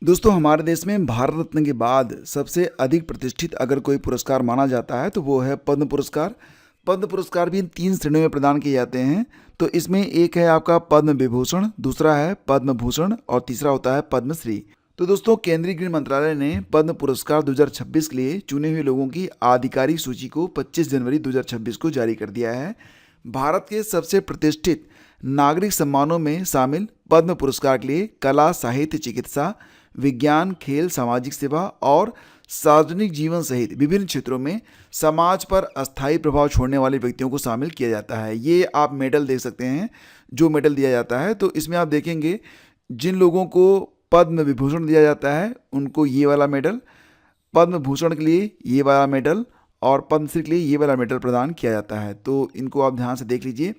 दोस्तों हमारे देश में भारत रत्न के बाद सबसे अधिक प्रतिष्ठित अगर कोई पुरस्कार माना जाता है तो वो है पद्म पुरस्कार। पद्म पुरस्कार भी इन 3 श्रेणियों में प्रदान किए जाते हैं। तो इसमें एक है आपका पद्म विभूषण, दूसरा है पद्म भूषण और तीसरा होता है पद्मश्री। तो दोस्तों केंद्रीय गृह मंत्रालय ने पद्म पुरस्कार 2026 के लिए चुने हुए लोगों की आधिकारिक सूची को 25 जनवरी 2026 को जारी कर दिया है। भारत के सबसे प्रतिष्ठित नागरिक सम्मानों में शामिल पद्म पुरस्कार के लिए कला, साहित्य, चिकित्सा, विज्ञान, खेल, सामाजिक सेवा और सार्वजनिक जीवन सहित विभिन्न क्षेत्रों में समाज पर अस्थायी प्रभाव छोड़ने वाले व्यक्तियों को शामिल किया जाता है। ये आप मेडल देख सकते हैं, जो मेडल दिया जाता है। तो इसमें आप देखेंगे जिन लोगों को पद्म विभूषण दिया जाता है उनको ये वाला मेडल, पद्म भूषण के लिए ये वाला मेडल और पद्मश्री के लिए ये वाला मेडल प्रदान किया जाता है। तो इनको आप ध्यान से देख लीजिए।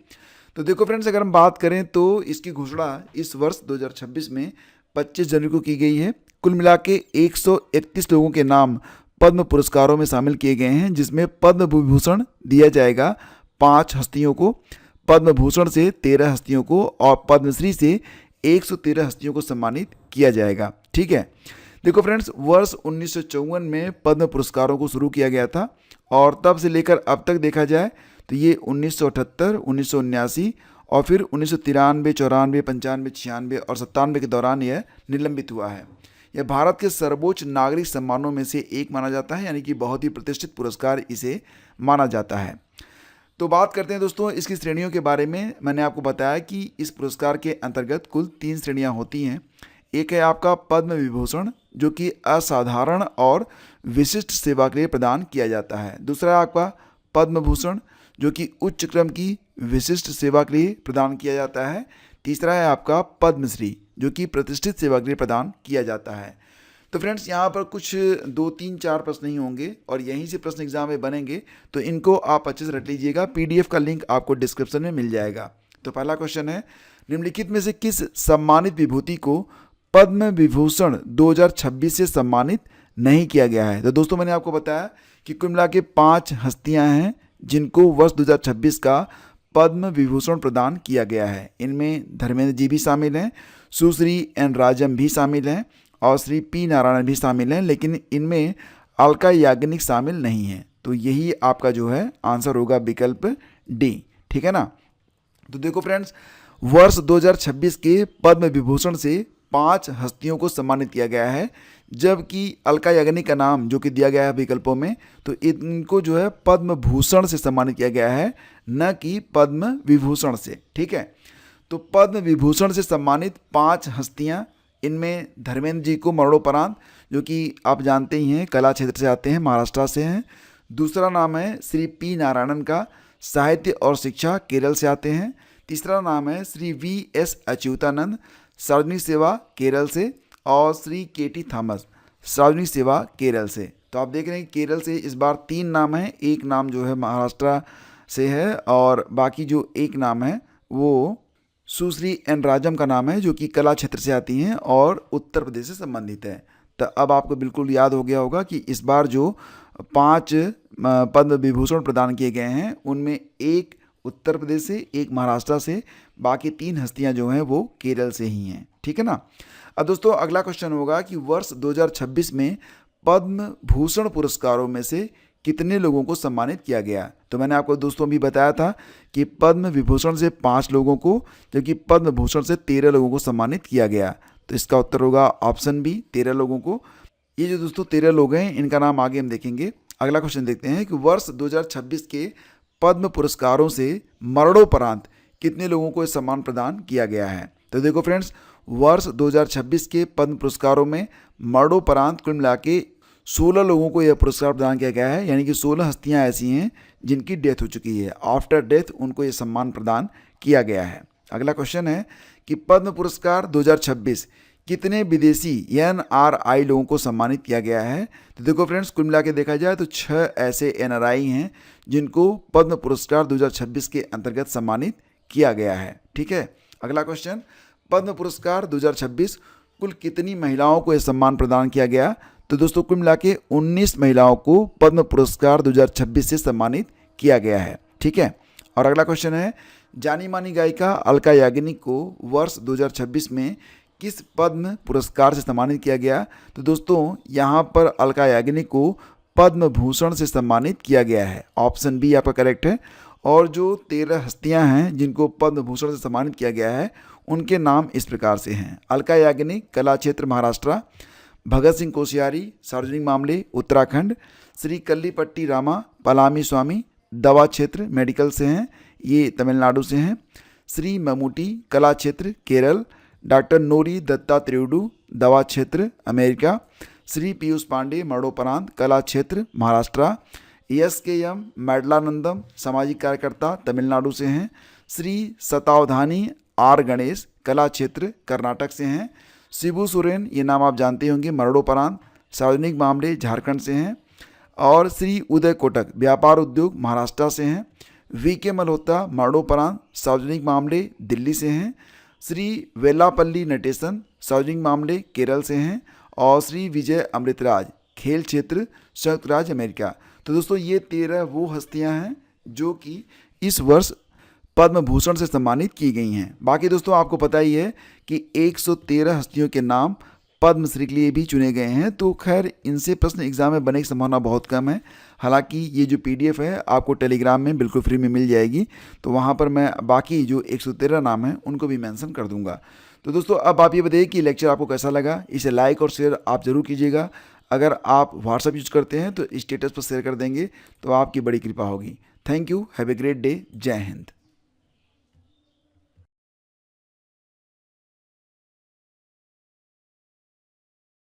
तो देखो फ्रेंड्स, अगर हम बात करें तो इसकी घोषणा इस वर्ष 2026 में 25 जनवरी को की गई है। कुल मिला के 131 लोगों के नाम पद्म पुरस्कारों में शामिल किए गए हैं, जिसमें पद्म विभूषण दिया जाएगा 5 हस्तियों को, पद्म भूषण से 13 हस्तियों को और पद्मश्री से 113 हस्तियों को सम्मानित किया जाएगा। ठीक है। देखो फ्रेंड्स, वर्ष 1954 में पद्म पुरस्कारों को शुरू किया गया था और तब से लेकर अब तक देखा जाए तो ये 1978, 1979 और फिर 1993, 94, 95, 96 और 97 के दौरान यह निलंबित हुआ है। यह भारत के सर्वोच्च नागरिक सम्मानों में से एक माना जाता है, यानी कि बहुत ही प्रतिष्ठित पुरस्कार इसे माना जाता है। तो बात करते हैं दोस्तों इसकी श्रेणियों के बारे में। मैंने आपको बताया कि इस पुरस्कार के अंतर्गत कुल 3 श्रेणियां होती हैं। एक है आपका पद्म विभूषण, जो कि असाधारण और विशिष्ट सेवा के लिए प्रदान किया जाता है। दूसरा है आपका पद्म भूषण, जो कि उच्च क्रम की विशिष्ट सेवा के लिए प्रदान किया जाता है। तीसरा है आपका पद्मश्री, जो कि प्रतिष्ठित सेवा के लिए प्रदान किया जाता है। तो फ्रेंड्स, यहाँ पर कुछ 2, 3, 4 प्रश्न ही होंगे और यहीं से प्रश्न एग्जाम में बनेंगे, तो इनको आप अच्छे से रट लीजिएगा। PDF का लिंक आपको डिस्क्रिप्शन में मिल जाएगा। तो पहला क्वेश्चन है, निम्नलिखित में से किस सम्मानित विभूति को पद्म विभूषण 2026 से सम्मानित नहीं किया गया है? तो दोस्तों मैंने आपको बताया कि कुल मिला के 5 हस्तियां हैं जिनको वर्ष 2026 का पद्म विभूषण प्रदान किया गया है। इनमें धर्मेंद्र जी भी शामिल हैं, सुश्री N. राजम भी शामिल हैं और श्री P. नारायण भी शामिल हैं, लेकिन इनमें अलका याग्निक शामिल नहीं है। तो यही आपका जो है आंसर होगा विकल्प डी। ठीक है ना। तो देखो फ्रेंड्स, वर्ष 2026 के पद्म विभूषण से 5 हस्तियों को सम्मानित किया गया है, जबकि अलका याग्निक का नाम जो कि दिया गया है विकल्पों में, तो इनको जो है पद्म भूषण से सम्मानित किया गया है, न कि पद्म विभूषण से। ठीक है। तो पद्म विभूषण से सम्मानित 5 हस्तियां, इनमें धर्मेंद्र जी को मरणोपरांत, जो कि आप जानते ही हैं कला क्षेत्र से आते हैं, महाराष्ट्र से हैं। दूसरा नाम है श्री P. नारायणन का, साहित्य और शिक्षा, केरल से आते हैं। तीसरा नाम है श्री V.S. अच्युतानंद, सार्वजनिक सेवा, केरल से। और श्री K.T. थॉमस, सार्वजनिक सेवा, केरल से। तो आप देख रहे हैं केरल से इस बार 3 नाम हैं, एक नाम जो है महाराष्ट्र से है और बाकी जो एक नाम है वो सुश्री N. राजम का नाम है, जो कि कला क्षेत्र से आती हैं और उत्तर प्रदेश से संबंधित है। तो अब आपको बिल्कुल याद हो गया होगा कि इस बार जो 5 पद्म विभूषण प्रदान किए गए हैं उनमें एक उत्तर प्रदेश से, एक महाराष्ट्र से, बाकी 3 हस्तियां जो हैं वो केरल से ही हैं। ठीक है ना। अब दोस्तों अगला क्वेश्चन होगा कि वर्ष 2026 में पद्म भूषण पुरस्कारों में से कितने लोगों को सम्मानित किया गया? तो मैंने आपको दोस्तों भी बताया था कि पद्म विभूषण से 5 लोगों को, जबकि पद्म भूषण से 13 लोगों को सम्मानित किया गया। तो इसका उत्तर होगा ऑप्शन बी, 13 लोगों को। ये जो दोस्तों 13 लोग हैं इनका नाम आगे हम देखेंगे। अगला क्वेश्चन देखते हैं कि वर्ष 2026 के पद्म पुरस्कारों से मरणोपरांत कितने लोगों को यह सम्मान प्रदान किया गया है? तो देखो फ्रेंड्स, वर्ष 2026 के पद्म पुरस्कारों में मरणोपरांत कुल मिला के 16 लोगों को यह पुरस्कार प्रदान किया गया है, यानी कि 16 हस्तियां ऐसी हैं जिनकी डेथ हो चुकी है। आफ्टर डेथ उनको यह सम्मान प्रदान किया गया है। अगला क्वेश्चन है कि पद्म पुरस्कार 2026 कितने विदेशी NRI लोगों को सम्मानित किया गया है? तो देखो फ्रेंड्स, कुल मिला के देखा जाए तो 6 ऐसे NRI हैं जिनको पद्म पुरस्कार 2026 के अंतर्गत सम्मानित किया गया है। ठीक है। अगला क्वेश्चन, पद्म पुरस्कार 2026 कुल कितनी महिलाओं को यह सम्मान प्रदान किया गया? तो दोस्तों कुल मिला के 19 महिलाओं को पद्म पुरस्कार 2026 से सम्मानित किया गया है। ठीक है। और अगला क्वेश्चन है, जानी मानी गायिका अलका याग्निक को वर्ष 2026 में किस पद्म पुरस्कार से सम्मानित किया गया? तो दोस्तों यहाँ पर अलका याग्निक को पद्म भूषण से सम्मानित किया गया है। ऑप्शन बी आपका करेक्ट है। और जो 13 हस्तियां हैं जिनको पद्म भूषण से सम्मानित किया गया है उनके नाम इस प्रकार से हैं: अलका याग्निक, कला क्षेत्र महाराष्ट्र; भगत सिंह कोश्यारी, सार्वजनिक मामले उत्तराखंड; श्री कल्लीपट्टी रामा पलामी स्वामी, दवा क्षेत्र मेडिकल से हैं, ये तमिलनाडु से हैं; श्री ममूटी, कला क्षेत्र केरल; डॉक्टर नोरी दत्तात्रेय, दवा क्षेत्र अमेरिका; श्री पीयूष पांडे मरणोपरांत, कला क्षेत्र महाराष्ट्र; SKM मैडलानंदम, सामाजिक कार्यकर्ता तमिलनाडु से हैं; श्री शतावधानी R गणेश, कला क्षेत्र कर्नाटक से हैं; शिबू सोरेन, ये नाम आप जानते होंगे, मरणोपरांत, सार्वजनिक मामले झारखंड से हैं; और श्री उदय कोटक, व्यापार उद्योग महाराष्ट्र से हैं; VK मल्होत्रा, मरणोपरांत, सार्वजनिक मामले दिल्ली से हैं; श्री वेलापल्ली नटेशन, सार्वजनिक मामले केरल से हैं; और श्री विजय अमृतराज, खेल क्षेत्र संयुक्त राज्य अमेरिका। तो दोस्तों ये 13 वो हस्तियां हैं जो कि इस वर्ष पद्म भूषण से सम्मानित की गई हैं। बाकी दोस्तों आपको पता ही है कि 113 हस्तियों के नाम पद्मश्री के लिए भी चुने गए हैं। तो खैर इनसे प्रश्न एग्जाम में बनने की संभावना बहुत कम है। हालांकि ये जो PDF है आपको टेलीग्राम में बिल्कुल फ्री में मिल जाएगी, तो वहाँ पर मैं बाकी जो 113 नाम हैं उनको भी मेंशन कर दूंगा। तो दोस्तों अब आप ये बताइए कि लेक्चर आपको कैसा लगा। इसे लाइक और शेयर आप ज़रूर कीजिएगा। अगर आप व्हाट्सएप यूज करते हैं तो स्टेटस पर शेयर कर देंगे तो आपकी बड़ी कृपा होगी। Thank you, have a great day, जय हिंद।